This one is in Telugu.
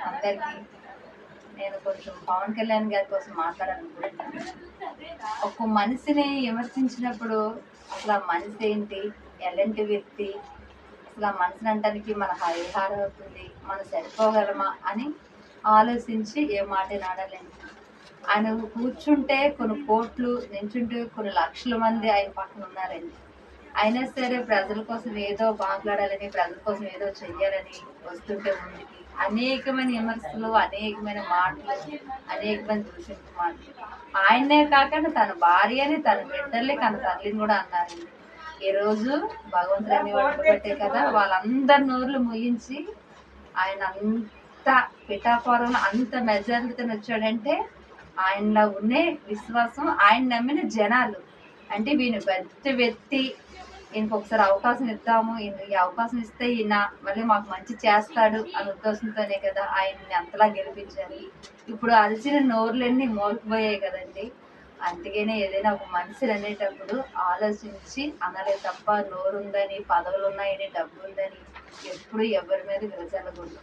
అందరికీ నేను కొంచెం పవన్ కళ్యాణ్ గారి కోసం మాట్లాడాలనుకుంటున్నాను. ఒక మనిషిని విమర్శించినప్పుడు అసలు ఆ మనిషి ఏంటి, ఎలాంటి వ్యక్తి, అసలు ఆ మనిషిని అంటానికి మన హరిహారం అవుతుంది, మనం సరిపోగలమా అని ఆలోచించి ఏ మాట నాడాలండి. ఆయన కూర్చుంటే కొన్ని కోట్లు, నించుంటే కొన్ని లక్షల మంది ఆయన పక్కన ఉన్నారండి. అయినా సరే ప్రజల కోసం ఏదో మాట్లాడాలని, ప్రజల కోసం ఏదో చెయ్యాలని వస్తుంటే ముందుకి అనేకమైన విమర్శలు, అనేకమైన మాటలు, అనేకమైన దూషింపు మాటలు. ఆయనే కాకుండా తన భార్యని, తన బిడ్డల్ని, తన తల్లిని కూడా అన్నారండి. ఈ రోజు భగవంతుడు అనేవాడు బట్టే కదా వాళ్ళందరి నోర్లు ముగించి ఆయన అంత పిఠాపురంలో అంత మెజారిటీతో వచ్చాడంటే ఆయనలో ఉండే విశ్వాసం, ఆయన నమ్మిన జనాలు. అంటే వీని పెద్ద వ్యక్తి, ఈయనకు ఒకసారి అవకాశం ఇద్దాము, ఈ అవకాశం ఇస్తే ఈయన మళ్ళీ మాకు మంచి చేస్తాడు అనే ఉద్దేశంతోనే కదా ఆయన్ని అంతలా గెలిపించారు. ఇప్పుడు అరిచిన నోర్లన్నీ మోగిపోయాయి కదండి. అందుకనే ఏదైనా ఒక మనిషిని అనేటప్పుడు ఆలోచించి అనాలే తప్ప నోరుందని, పదవులు ఉన్నాయని, డబ్బు ఉందని ఎప్పుడు ఎవరి మీద విరచల్లకూడదు.